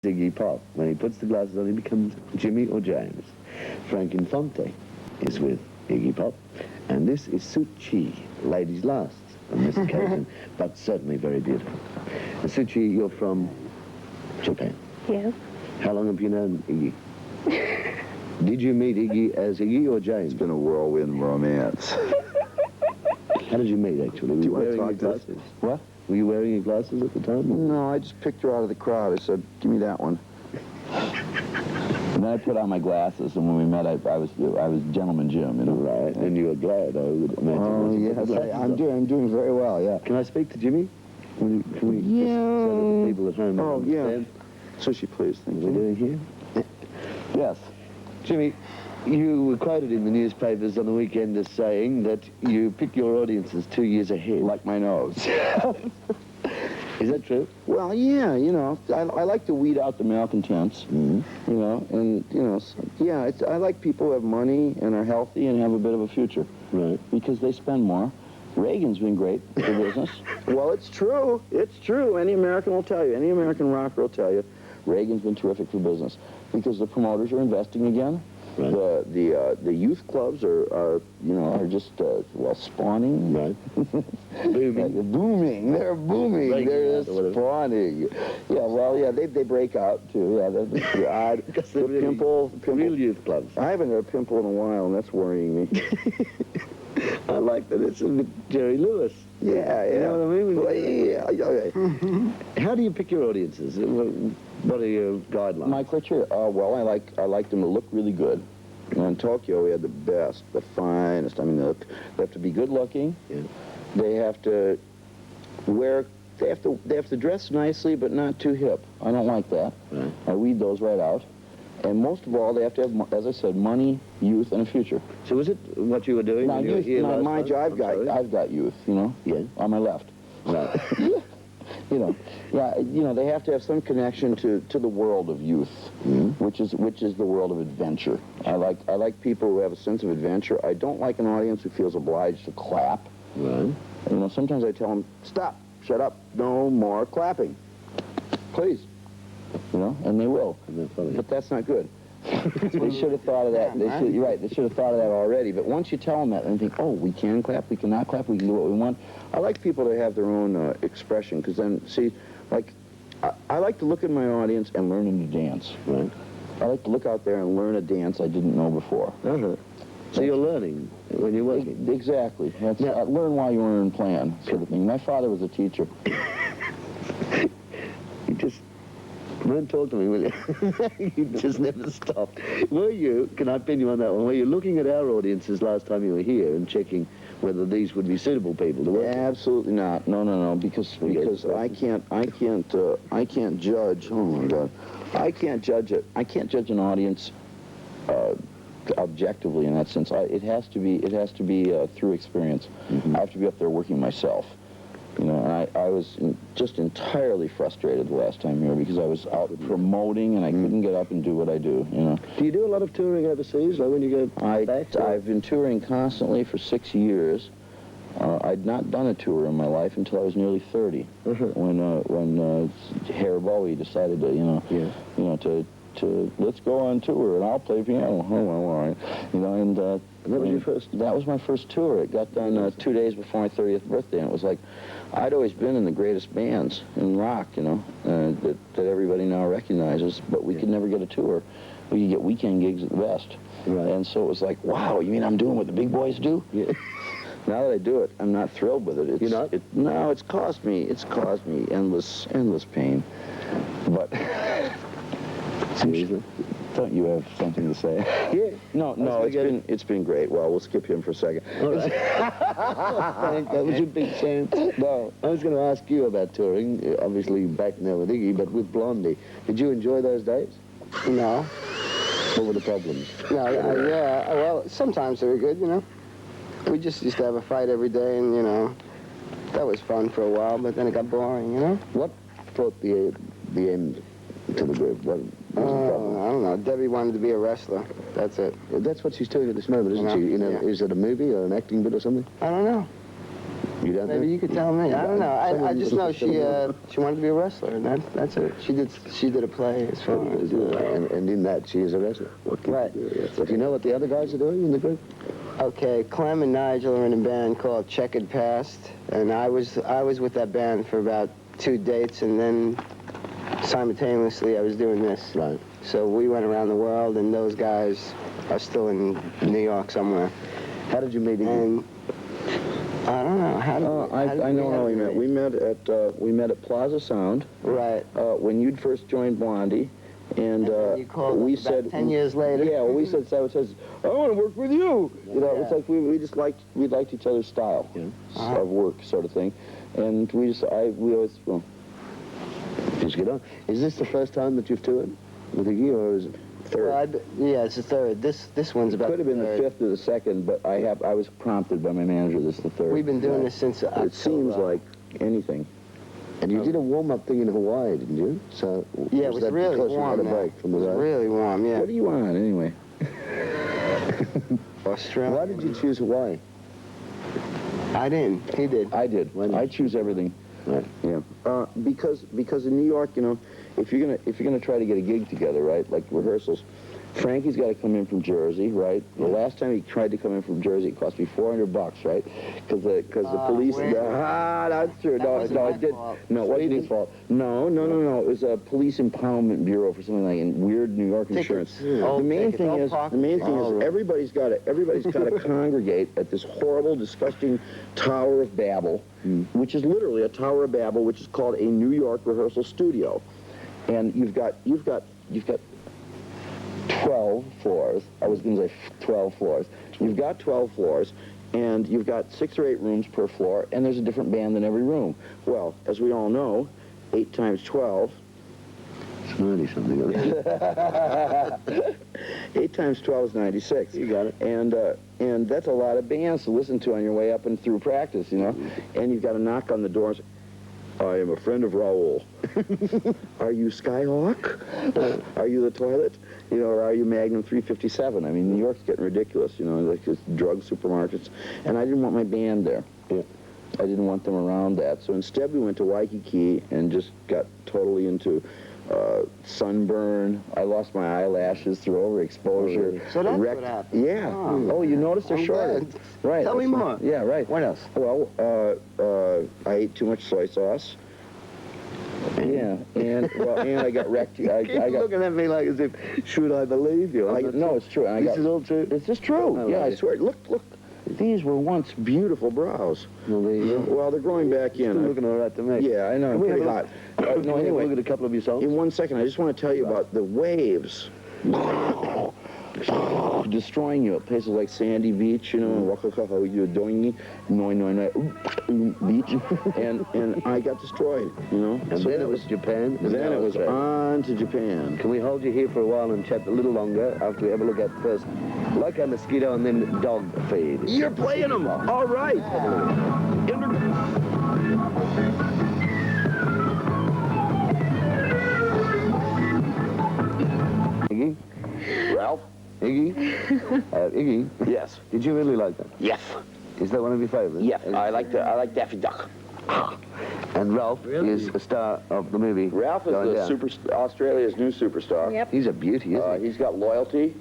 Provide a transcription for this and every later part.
Iggy Pop. When he puts the glasses on, he becomes Jimmy or James. Frank Infante is with Iggy Pop. And this is Suchi, ladies last on this occasion, but certainly very beautiful. Suchi, you're from Japan. Yeah. How long have you known Iggy? Did you meet Iggy as Iggy or James? It's been a whirlwind romance. How did you meet, actually? Were Do you you want wearing to your talk to us? glasses? What? Were you wearing your glasses at the time? No, I just picked her out of the crowd. I said, give me that one. And then I put on my glasses, and when we met, I was Gentleman Jim, you know. Right, and you were glad, I would imagine. Oh, yes, I'm doing very well, yeah. Can I speak to Jimmy? Can we Yeah. just so that the people at home Oh, understand Sushi, please, thank what we're you. doing here? Yes. Jimmy, you were quoted in the newspapers on the weekend as saying that you pick your audiences 2 years ahead. Like my nose. Is that true? Well, yeah, you know, I like to weed out the malcontents, you know, and, you know, yeah, I like people who have money and are healthy and have a bit of a future. Right. Because they spend more. Reagan's been great for business. Well, it's true. It's true. Any American will tell you. Any American rocker will tell you. Reagan's been terrific for business because the promoters are investing again. Right. The youth clubs are just well, spawning. Right. Booming. They're booming. They're booming. Breaking They're out or whatever. spawning. Yeah. Well, yeah. They break out too. Yeah. That's odd. Because they're The really pimple. Real youth clubs. I haven't had a pimple in a while, and that's worrying me. I like that it's a bit Jerry Lewis. Yeah, yeah. You know what I mean? Well, yeah. How do you pick your audiences? What are your guidelines? My criteria, well, I like them to look really good. You know, in Tokyo, we had the best, the finest. I mean, they have to be good looking. Yeah. They have to wear. They have to dress nicely, but not too hip. I don't like that. Right. I weed those right out. And most of all, they have to have, as I said, money, youth, and a future. So was it what you were doing Now, when you were youth, here last mind you, time? I've got youth. You know. Yeah. On my left. Right. You know, yeah, you know, they have to have some connection to the world of youth, which is the world of adventure. I like people who have a sense of adventure. I don't like an audience who feels obliged to clap. Right. You know, sometimes I tell them, stop, shut up, no more clapping, please. You know, and they will. But that's not good. They should have thought of that. You're right. They should have thought of that already. But once you tell them that, and think, oh, we can clap, we cannot clap, we can do what we want. I like people to have their own expression, because then, see, like, I like to look at my audience and learn them to dance. Right. I like to look out there and learn a dance I didn't know before. Uh-huh. So you're learning when you're working. Exactly. That's, Now, learn while you learn and plan, sort of thing. My father was a teacher. You just don't talk to me, will you? You just never stop. Were you, can I pin you on that one, were you looking at our audiences last time you were here and checking whether these would be suitable people to work with? Absolutely not. No, because I can't judge. Oh my God, I can't judge it. I can't judge an audience objectively in that sense. It has to be through experience. I have to be up there working myself. You know, and I was just entirely frustrated the last time here because I was out promoting and I couldn't get up and do what I do, you know. Do you do a lot of touring overseas, like when you go back? I've been touring constantly for 6 years. I'd not done a tour in my life until I was nearly 30, when Harry Bowie decided to, to let's go on tour and I'll play piano. Oh, well, all right. You know, and that was your first? That was my first tour. It got done 2 days before my 30th birthday, and it was like, I'd always been in the greatest bands in rock, you know, that everybody now recognizes, but we could never get a tour. We could get weekend gigs at the best. Right. And so it was like, wow, you mean I'm doing what the big boys do? Yeah. Now that I do it, I'm not thrilled with it. You're not? No, it's caused me endless pain. But Seriously? don't you have something to say? Yeah. No, it's been great. Well, we'll skip him for a second. All right. Frank, that was your big chance. No. I was going to ask you about touring, obviously back now with Iggy, but with Blondie. Did you enjoy those days? No. What were the problems? No, yeah, well, sometimes they were good, you know. We just used to have a fight every day, and, you know, that was fun for a while, but then it got boring, you know. What brought the end to the group? What was the problem? I don't know. Debbie wanted to be a wrestler. That's it. That's what she's doing at this moment, isn't Yeah. she? You know, Yeah. is it a movie or an acting bit or something? I don't know. You don't Maybe know? you could tell me. I don't know. I just know she Someone- she wanted to be a wrestler, and that's it. She did a play as far as. And in that, she is a wrestler. What can Right. you do? Yes. Do you know what the other guys are doing in the group? Okay, Clem and Nigel are in a band called Checkered Past, and I was with that band for about 2 dates, and then simultaneously I was doing this. Right. So we went around the world, and those guys are still in New York somewhere. How did you meet Iggy? And I don't know how did I know how we met. We met at Plaza Sound. Right. When you'd first joined Blondie, and then you called we us about said 10 years later. Yeah, well, we said says, I want to work with you. You know, it's Yeah. like we just liked each other's style of work, sort of thing, and we always well. Just get on. Is this the first time that you've toured with Iggy, or is it third? Well, yeah, it's the third. This one's about Could have been the third. fifth or the second, but I was prompted by my manager. This is the third. We've been doing this since October. It seems like anything. And you did a warm-up thing in Hawaii, didn't you? So Yeah, it was that really because you warm had a there. break from the It was road? really warm, yeah. What do you want anyway? Australia. Why did you choose Hawaii? I didn't. He did. I did. Why did I you? choose everything. Right. Yeah. Because in New York, you know, if you're gonna try to get a gig together, right, like rehearsals, Frankie's got to come in from Jersey, right? The last time he tried to come in from Jersey, it cost me $400, right? Because the police. wait. That's true. That No, wasn't no, my it did. fault. No, it wasn't his Sweden? fault. No. It was a police impoundment bureau for something like in weird New York insurance. Old The main tickets, thing old is, pocket- everybody's got to congregate at this horrible, disgusting Tower of Babel, which is literally a Tower of Babel, which is called a New York rehearsal studio, and you've got 12 floors. I was going to say 12 floors. You've got 12 floors, and you've got 6 or 8 rooms per floor, and there's a different band in every room. Well, as we all know, 8 times 12. It's 90-something. 8 times 12 is 96. You got it. And that's a lot of bands to listen to on your way up and through practice, you know. And you've got to knock on the door and say, I am a friend of Raoul. Are you Skyhawk? Are you the Toilet? You know, or are you Magnum 357? I mean, New York's getting ridiculous, you know, like just drug supermarkets. And I didn't want my band there. Yeah. I didn't want them around that. So instead we went to Waikiki and just got totally into sunburn. I lost my eyelashes through overexposure. So that's what happened. Yeah. Oh. Oh, you noticed they're I'm shorter. glad. Right. Tell me that's more. Yeah, right. What else? Well, I ate too much soy sauce. Yeah, and I got wrecked. I got. looking at me like as if, should I believe you? No, it's true. And This is all true? It's just true. Oh, yeah, I right. swear. Look. These were once beautiful brows. Well, there you go. Well, they're growing back Still in. looking all right to me. Yeah, I know. Can we Pretty have hot. a look? No, anyway. Look at a couple of your songs. In 1 second, I just want to tell you about the waves. Destroying you at places like Sandy Beach, you know, and Wakakahoyudoingi, Beach, and I got destroyed, you know. And So then that it was Japan. and then now it was Australia. on to Japan. Can we hold you here for a while and chat a little longer after we have a look at first, like a mosquito and then dog feed? You're playing them, all right. Iggy? Ralph? Iggy? Iggy? Yes. Did you really like that? Yes. Is that one of your favorites? Yes. I like Daffy Duck. And Ralph is a star of the movie. Ralph is Going the Down. Australia's new superstar. Yep. He's a beauty, isn't he? He's got loyalty.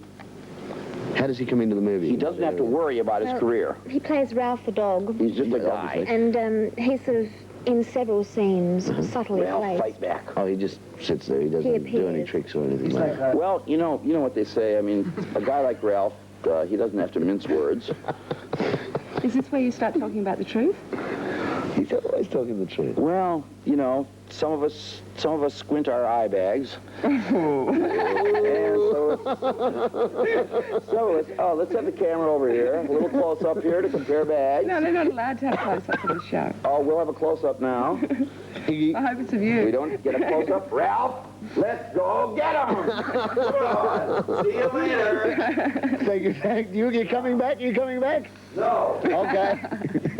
How does he come into the movie? He doesn't have to worry about his Well, career. He plays Ralph the dog, He's just a Yeah, guy. and he's sort of in several scenes, subtly Ralph placed. fight back. Oh, he just sits there. He doesn't do any appears. tricks or anything He's like like that. Well, you know what they say. I mean, a guy like Ralph, he doesn't have to mince words. Is this where you start talking about the truth? He's always talking the truth. Well, you know, some of us squint our eye bags. And so some of us, oh, let's have the camera over here. A little close up here to compare bags. No, they're not allowed to have close-up for the show. Oh, we'll have a close up now. Iggy, I hope it's of We you. don't get a close up. Ralph, let's go get him. Come on. See you later. thank you, Frank. You coming back? You coming back? No. Okay.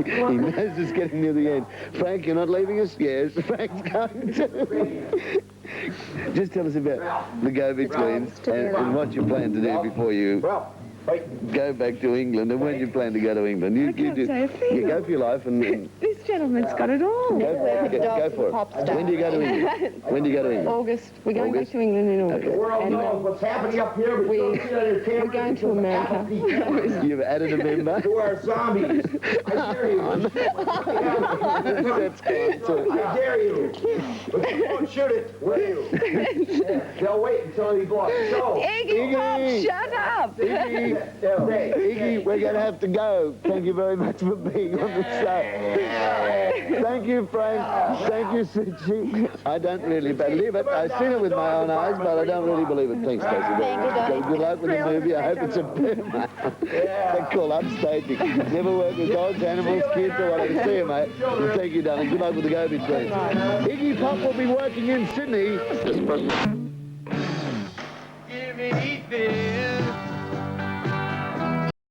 He knows it's getting near the end. Frank, you're not leaving us? Yes, Frank's coming too. Just tell us about the go-betweens and what you plan to do before you... Ralph, go back to England. And when do you plan to go to England? I can't say a thing. You go for your life and This gentleman's got it all. go for it. When do you go to England? When do you go to England? August. We're going back to England in August. Okay. And, what's happening up here. But we're going to America. You've added a member. Who are zombies? I dare you. That's good. I dare you. But you won't shoot it, will you? They'll wait until he blocks. So, Iggy Pop, shut up! Iggy, we're going to have to go. Thank you very much for being on the show. Thank you, Frank. Thank you, Suchi. I don't really believe it. I've seen it with my own eyes, but I don't really believe it. Thanks, Stacey. Thank you, darling. Good luck with the movie. I hope it's a boomer. They're called upstaging. Never work with dogs, animals, kids, or whatever. See you, mate. And thank you, darling. Good luck with the go-between. Iggy Pop will be working in Sydney. Give me anything.